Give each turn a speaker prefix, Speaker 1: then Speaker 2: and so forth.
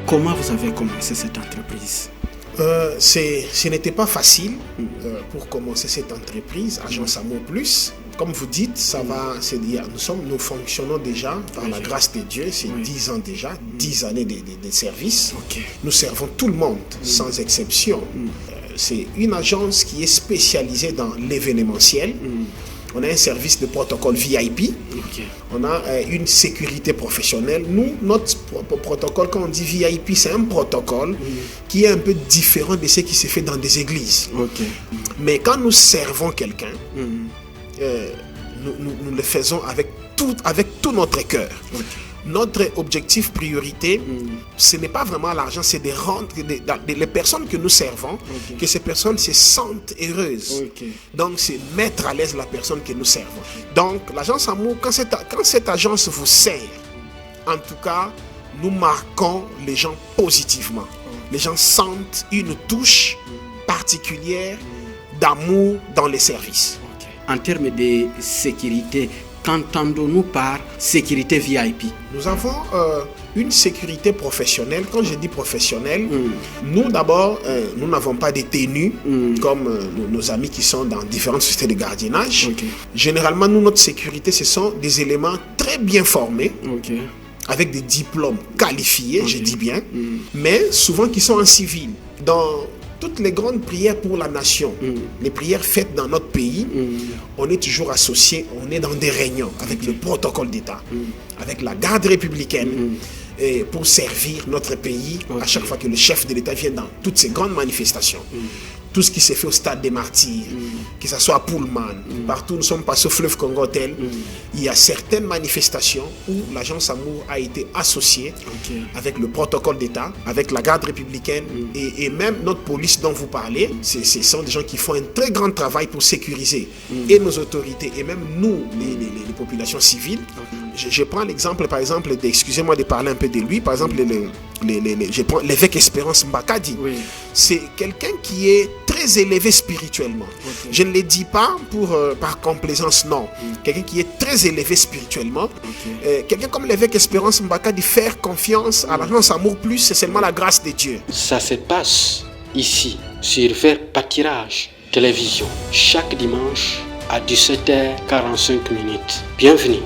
Speaker 1: Comment vous avez commencé cette entreprise?
Speaker 2: Ce n'était pas facile pour commencer cette entreprise, Agence Amour Plus. Comme vous dites, nous fonctionnons déjà par la grâce de Dieu, c'est 10 ans déjà, 10 années de service.
Speaker 1: Okay.
Speaker 2: Nous servons tout le monde, sans exception. C'est une agence qui est spécialisée dans l'événementiel. On a un service de protocole VIP.
Speaker 1: Okay.
Speaker 2: On a une sécurité professionnelle. Nous, notre protocole, quand on dit VIP, c'est un protocole qui est un peu différent de ce qui se fait dans des églises.
Speaker 1: Okay.
Speaker 2: Mais quand nous servons quelqu'un, nous le faisons avec tout notre cœur. Okay. Notre objectif priorité, ce n'est pas vraiment l'argent, c'est de rendre les personnes que nous servons, que ces personnes se sentent heureuses.
Speaker 1: Okay.
Speaker 2: Donc, c'est mettre à l'aise la personne que nous servons. Donc, l'agence Amour, quand cette agence vous sert, en tout cas, nous marquons les gens positivement. Les gens sentent une touche particulière d'amour dans les services.
Speaker 1: Okay. En termes de sécurité, qu'entendons-nous par sécurité VIP?
Speaker 2: Nous avons une sécurité professionnelle. Quand je dis professionnelle, nous d'abord, nous n'avons pas de tenues comme nos amis qui sont dans différentes sociétés de gardiennage.
Speaker 1: Okay.
Speaker 2: Généralement, nous, notre sécurité, ce sont des éléments très bien formés.
Speaker 1: Okay.
Speaker 2: Avec des diplômes qualifiés, je dis bien, mais souvent qui sont en civil. Dans toutes les grandes prières pour la nation, les prières faites dans notre pays, on est toujours associé, on est dans des réunions avec le protocole d'État, avec la garde républicaine, et pour servir notre pays à chaque fois que le chef de l'État vient dans toutes ces grandes manifestations. Tout ce qui s'est fait au stade des Martyrs, que ce soit à Pullman, partout nous sommes passés au fleuve Congo-Tel, il y a certaines manifestations où l'agence Amour a été associée avec le protocole d'État, avec la garde républicaine et même notre police dont vous parlez. Ce sont des gens qui font un très grand travail pour sécuriser et nos autorités et même nous, les populations civiles. Je prends l'exemple, par exemple, excusez-moi de parler un peu de lui, par exemple, je prends l'évêque Espérance Mbakadi.
Speaker 1: Oui.
Speaker 2: C'est quelqu'un qui est très élevé spirituellement. Okay. Je ne le dis pas par complaisance, non. Quelqu'un qui est très élevé spirituellement. Quelqu'un comme l'évêque Espérance Mbakadi, faire confiance à l'agence Amour Plus, c'est seulement la grâce de Dieu.
Speaker 3: Ça se passe ici, sur Vert Pâtirage Télévision, chaque dimanche à 17h45. Bienvenue.